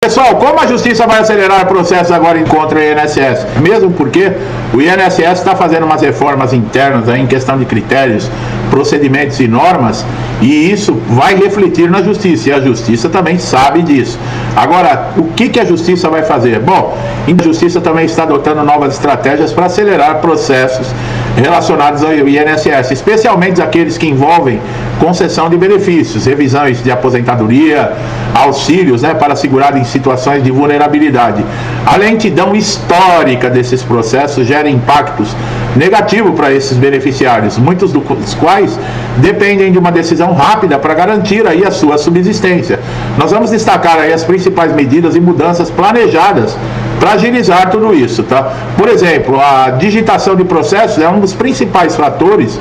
Pessoal, como a Justiça vai acelerar processos agora contra o INSS? Mesmo porque o INSS está fazendo umas reformas internas aí em questão de critérios, procedimentos e normas, e isso vai refletir na Justiça, e a Justiça também sabe disso. Agora, o que a Justiça vai fazer? Bom, a Justiça também está adotando novas estratégias para acelerar processos relacionados ao INSS, especialmente aqueles que envolvem concessão de benefícios, revisões de aposentadoria, auxílios, para segurado em situações de vulnerabilidade. A lentidão histórica desses processos gera impactos negativos para esses beneficiários, muitos dos quais dependem de uma decisão rápida para garantir aí a sua subsistência. Nós vamos destacar aí as principais medidas e mudanças planejadas para agilizar tudo isso, tá? Por exemplo, a digitação de processos é um dos principais fatores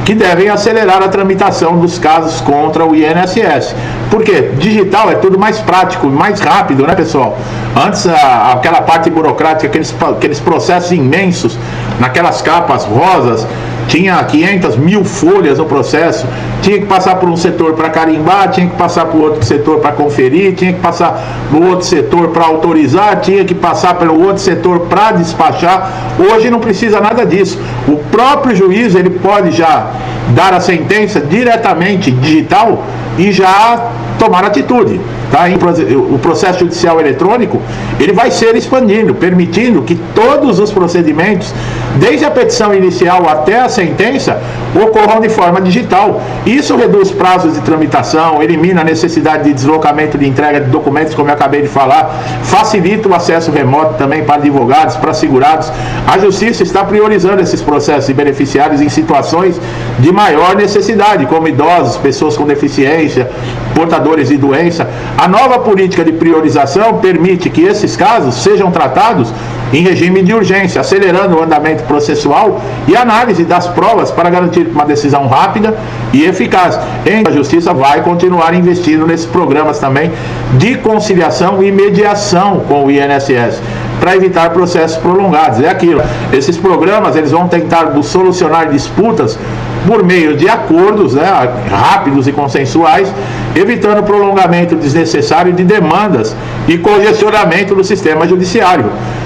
que devem acelerar a tramitação dos casos contra o INSS. Porque digital é tudo mais prático, mais rápido, né, pessoal? Antes, aquela parte burocrática, aqueles processos imensos, naquelas capas rosas, tinha 500 mil folhas no processo, tinha que passar por um setor para carimbar, tinha que passar por outro setor para conferir, tinha que passar por outro setor para autorizar, tinha que passar pelo outro setor para despachar. Hoje não precisa nada disso. O próprio juiz, ele pode já dar a sentença diretamente digital e já tomar atitude. Tá? O processo judicial eletrônico, ele vai ser expandindo, permitindo que todos os procedimentos, desde a petição inicial até a sentença, ocorram de forma digital. Isso reduz prazos de tramitação, elimina a necessidade de deslocamento de entrega de documentos, como eu acabei de falar, facilita o acesso remoto também para advogados, para segurados. A Justiça está priorizando esses processos de beneficiários em situações de maior necessidade, como idosos, pessoas com deficiência, portadores de doença. A nova política de priorização permite que esses casos sejam tratados em regime de urgência, acelerando o andamento processual e análise das provas para garantir uma decisão rápida e eficaz. A Justiça vai continuar investindo nesses programas também de conciliação e mediação com o INSS, para evitar processos prolongados. É aquilo. Esses programas, eles vão tentar solucionar disputas por meio de acordos, rápidos e consensuais, evitando o prolongamento desnecessário de demandas e congestionamento do sistema judiciário.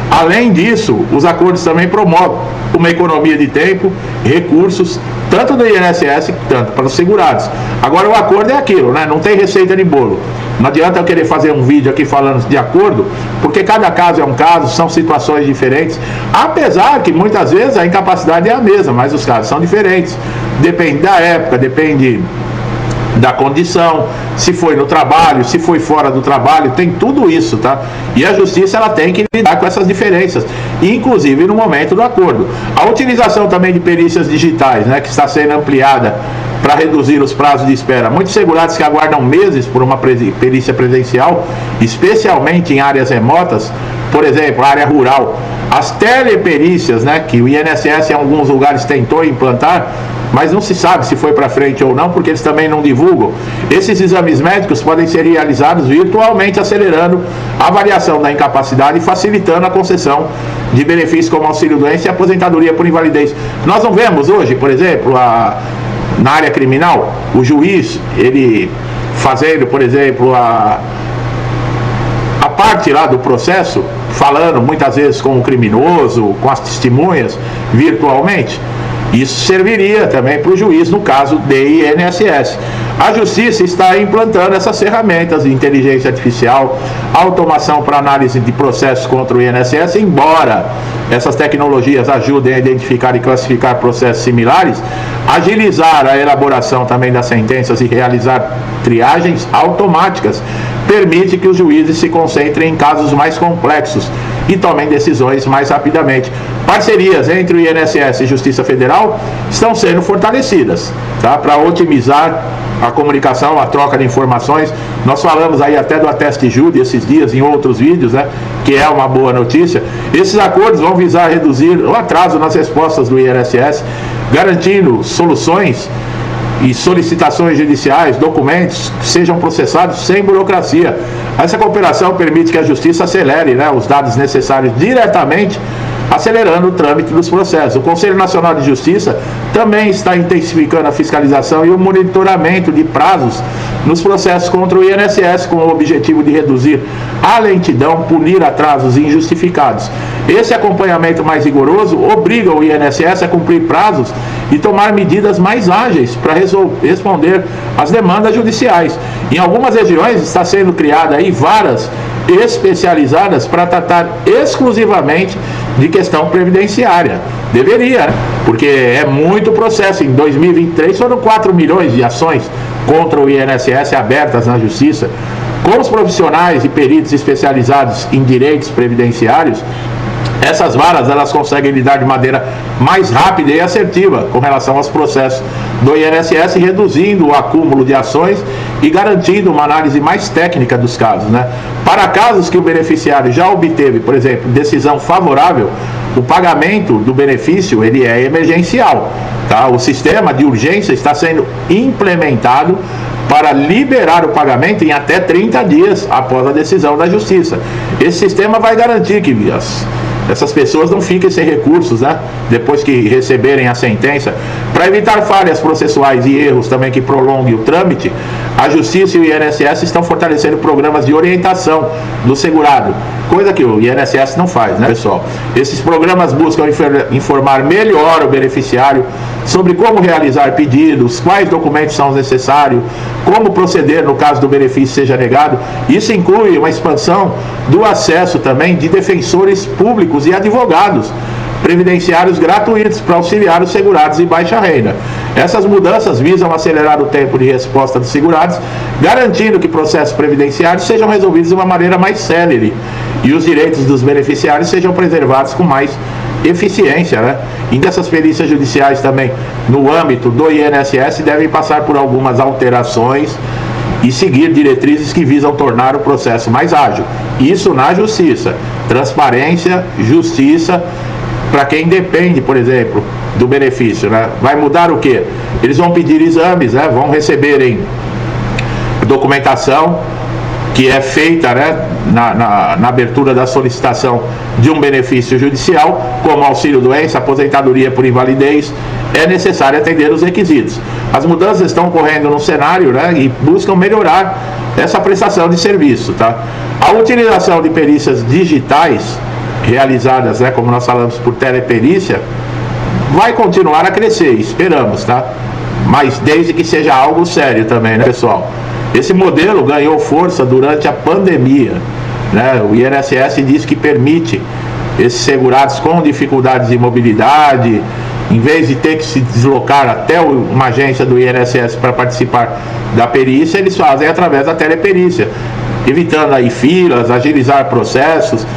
Além disso, os acordos também promovem uma economia de tempo, recursos, tanto do INSS quanto para os segurados. Agora, o acordo é aquilo, não tem receita de bolo. Não adianta eu querer fazer um vídeo aqui falando de acordo, porque cada caso é um caso, são situações diferentes, apesar que muitas vezes a incapacidade é a mesma, mas os casos são diferentes. Depende da época, depende da condição, se foi no trabalho, se foi fora do trabalho, tem tudo isso, tá? E a Justiça, ela tem que lidar com essas diferenças, inclusive no momento do acordo. A utilização também de perícias digitais, que está sendo ampliada para reduzir os prazos de espera. Muitos segurados que aguardam meses por uma perícia presencial, especialmente em áreas remotas, por exemplo, área rural. As teleperícias, que o INSS em alguns lugares tentou implantar, mas não se sabe se foi para frente ou não, porque eles também não divulgam. Esses exames médicos podem ser realizados virtualmente, acelerando a avaliação da incapacidade e facilitando a concessão de benefícios como auxílio-doença e aposentadoria por invalidez. Nós não vemos hoje, por exemplo, na área criminal, o juiz, ele fazendo, por exemplo, a parte lá do processo, falando muitas vezes com o criminoso, com as testemunhas, virtualmente. Isso serviria também para o juiz no caso de INSS. A Justiça está implantando essas ferramentas de inteligência artificial, automação para análise de processos contra o INSS, embora essas tecnologias ajudem a identificar e classificar processos similares, agilizar a elaboração também das sentenças e realizar triagens automáticas permite que os juízes se concentrem em casos mais complexos e tomem decisões mais rapidamente. Parcerias entre o INSS e Justiça Federal estão sendo fortalecidas, tá? Para otimizar a comunicação, a troca de informações. Nós falamos aí até do Ateste Júri esses dias em outros vídeos, que é uma boa notícia. Esses acordos vão visar reduzir o atraso nas respostas do INSS, garantindo soluções e solicitações judiciais, documentos que sejam processados sem burocracia. Essa cooperação permite que a Justiça acelere os dados necessários diretamente acelerando o trâmite dos processos. O Conselho Nacional de Justiça também está intensificando a fiscalização e o monitoramento de prazos nos processos contra o INSS, com o objetivo de reduzir a lentidão, punir atrasos injustificados. Esse acompanhamento mais rigoroso obriga o INSS a cumprir prazos e tomar medidas mais ágeis para responder às demandas judiciais. Em algumas regiões está sendo criada aí varas especializadas para tratar exclusivamente de questão previdenciária. Deveria, né? Porque é muito processo. Em 2023 foram 4 milhões de ações contra o INSS abertas na Justiça. Com os profissionais e peritos especializados em direitos previdenciários, essas varas elas conseguem lidar de maneira mais rápida e assertiva com relação aos processos do INSS, reduzindo o acúmulo de ações e garantindo uma análise mais técnica dos casos, né? Para casos que o beneficiário já obteve, por exemplo, decisão favorável, o pagamento do benefício ele é emergencial, tá? O sistema de urgência está sendo implementado para liberar o pagamento em até 30 dias após a decisão da Justiça. Esse sistema vai garantir que essas pessoas não fiquem sem recursos, né? Depois que receberem a sentença. Para evitar falhas processuais e erros também que prolonguem o trâmite, a Justiça e o INSS estão fortalecendo programas de orientação do segurado, coisa que o INSS não faz, né, pessoal? Esses programas buscam informar melhor o beneficiário sobre como realizar pedidos, quais documentos são necessários, como proceder no caso do benefício seja negado. Isso inclui uma expansão do acesso também de defensores públicos e advogados previdenciários gratuitos para auxiliar os segurados de baixa renda. Essas mudanças visam acelerar o tempo de resposta dos segurados, garantindo que processos previdenciários sejam resolvidos de uma maneira mais célere e os direitos dos beneficiários sejam preservados com mais eficiência, né? E dessas perícias judiciais também no âmbito do INSS devem passar por algumas alterações e seguir diretrizes que visam tornar o processo mais ágil. Isso na Justiça. Transparência, justiça, para quem depende, por exemplo, do benefício, né? Vai mudar o quê? Eles vão pedir exames, né? Vão receberem documentação que é feita, né, na abertura da solicitação de um benefício judicial, como auxílio-doença, aposentadoria por invalidez. É necessário atender os requisitos. As mudanças estão ocorrendo no cenário, né, e buscam melhorar essa prestação de serviço, tá? A utilização de perícias digitais realizadas, né, como nós falamos, por teleperícia, vai continuar a crescer, esperamos, tá? Mas desde que seja algo sério também, né, pessoal? Esse modelo ganhou força durante a pandemia, né? O INSS diz que permite esses segurados com dificuldades de mobilidade, em vez de ter que se deslocar até uma agência do INSS para participar da perícia, eles fazem através da teleperícia, evitando aí filas, agilizar processos.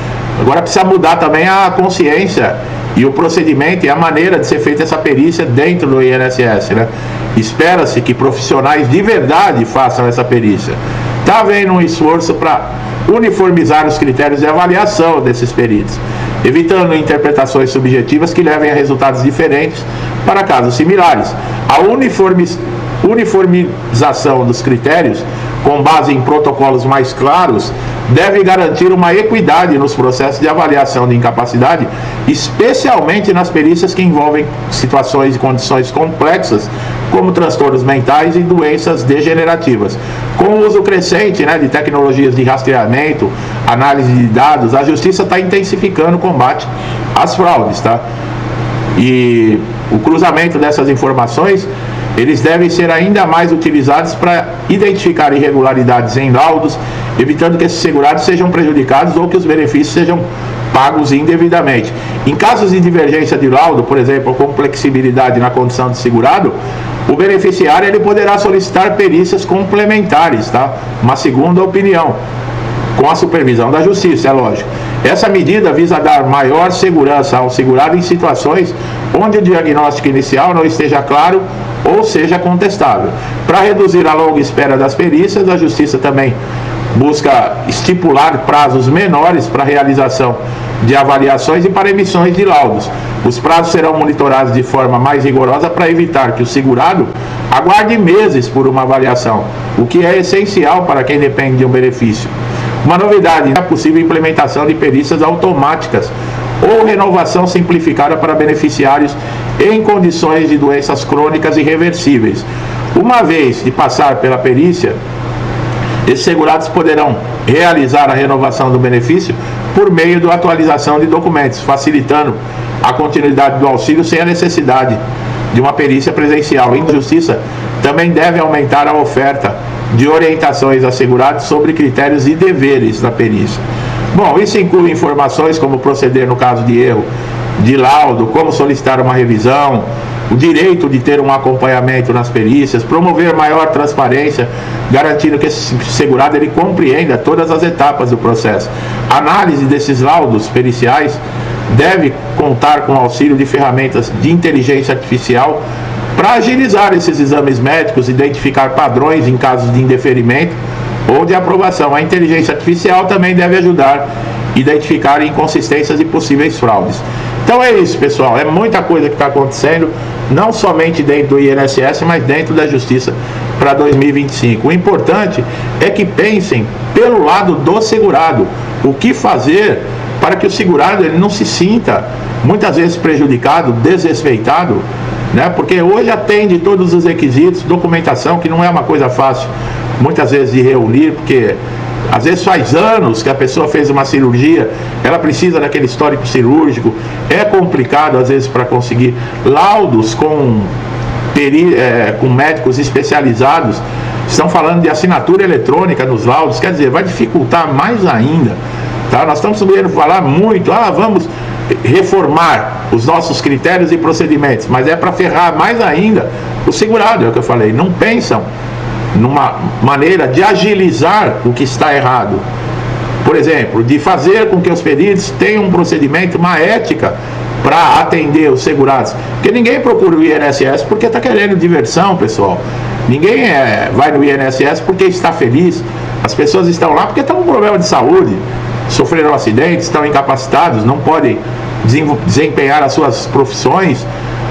Agora precisa mudar também a consciência e o procedimento e a maneira de ser feita essa perícia dentro do INSS, né? Espera-se que profissionais de verdade façam essa perícia. Está havendo um esforço para uniformizar os critérios de avaliação desses peritos, evitando interpretações subjetivas que levem a resultados diferentes para casos similares. A uniformização dos critérios, com base em protocolos mais claros, deve garantir uma equidade nos processos de avaliação de incapacidade, especialmente nas perícias que envolvem situações e condições complexas, como transtornos mentais e doenças degenerativas. Com o uso crescente, né, de tecnologias de rastreamento, análise de dados, a Justiça está intensificando o combate às fraudes, tá? E o cruzamento dessas informações, eles devem ser ainda mais utilizados para identificar irregularidades em laudos, evitando que esses segurados sejam prejudicados ou que os benefícios sejam pagos indevidamente. Em casos de divergência de laudo, por exemplo, com flexibilidade na condição de segurado, o beneficiário ele poderá solicitar perícias complementares, tá? Uma segunda opinião, com a supervisão da Justiça, é lógico. Essa medida visa dar maior segurança ao segurado em situações onde o diagnóstico inicial não esteja claro ou seja contestável. Para reduzir a longa espera das perícias, a Justiça também busca estipular prazos menores para a realização de avaliações e para emissões de laudos. Os prazos serão monitorados de forma mais rigorosa para evitar que o segurado aguarde meses por uma avaliação, o que é essencial para quem depende de um benefício. Uma novidade: é possível a implementação de perícias automáticas ou renovação simplificada para beneficiários em condições de doenças crônicas irreversíveis. Uma vez que passar pela perícia, esses segurados poderão realizar a renovação do benefício por meio da atualização de documentos, facilitando a continuidade do auxílio sem a necessidade de uma perícia presencial. A Justiça também deve aumentar a oferta de orientações a segurados sobre critérios e deveres da perícia. Bom, isso inclui informações como proceder no caso de erro de laudo, como solicitar uma revisão, o direito de ter um acompanhamento nas perícias, promover maior transparência, garantindo que esse segurado ele compreenda todas as etapas do processo. A análise desses laudos periciais deve contar com o auxílio de ferramentas de inteligência artificial para agilizar esses exames médicos, identificar padrões em casos de indeferimento ou de aprovação. A inteligência artificial também deve ajudar a identificar inconsistências e possíveis fraudes. Então é isso, pessoal, é muita coisa que está acontecendo, não somente dentro do INSS, mas dentro da Justiça para 2025. O importante é que pensem pelo lado do segurado, o que fazer para que o segurado ele não se sinta muitas vezes prejudicado, desrespeitado, né? Porque hoje atende todos os requisitos, documentação, que não é uma coisa fácil muitas vezes de reunir, porque às vezes faz anos que a pessoa fez uma cirurgia, ela precisa daquele histórico cirúrgico, é complicado às vezes para conseguir laudos com médicos especializados. Estão falando de assinatura eletrônica nos laudos, quer dizer, vai dificultar mais ainda, tá? Nós estamos querendo falar muito, vamos reformar os nossos critérios e procedimentos, mas é para ferrar mais ainda o segurado, é o que eu falei. Não pensam numa maneira de agilizar o que está errado. Por exemplo, de fazer com que os peritos tenham um procedimento, uma ética para atender os segurados. Porque ninguém procura o INSS porque está querendo diversão, pessoal. Ninguém vai no INSS porque está feliz. As pessoas estão lá porque estão com problema de saúde, sofreram acidentes, estão incapacitados, não podem desempenhar as suas profissões,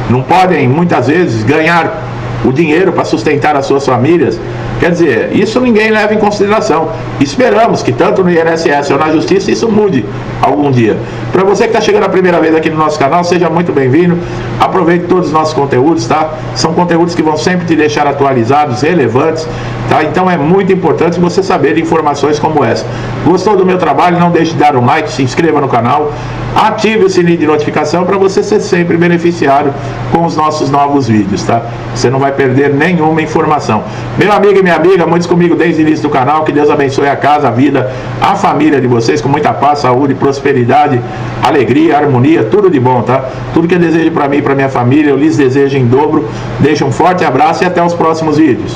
não podem muitas vezes ganhar o dinheiro para sustentar as suas famílias. Quer dizer, isso ninguém leva em consideração. Esperamos que tanto no INSS ou na Justiça isso mude algum dia. Para você que está chegando a primeira vez aqui no nosso canal, seja muito bem-vindo. Aproveite todos os nossos conteúdos, tá? São conteúdos que vão sempre te deixar atualizados, relevantes, tá? Então é muito importante você saber de informações como essa. Gostou do meu trabalho? Não deixe de dar um like, se inscreva no canal, ative o sininho de notificação para você ser sempre beneficiado com os nossos novos vídeos, tá? Você não vai perder nenhuma informação. Meu amigo e minha amiga, muitos comigo desde o início do canal, que Deus abençoe a casa, a vida, a família de vocês, com muita paz, saúde, prosperidade, alegria, harmonia, tudo de bom, tá? Tudo que eu desejo para mim e para minha família, eu lhes desejo em dobro. Deixo um forte abraço e até os próximos vídeos.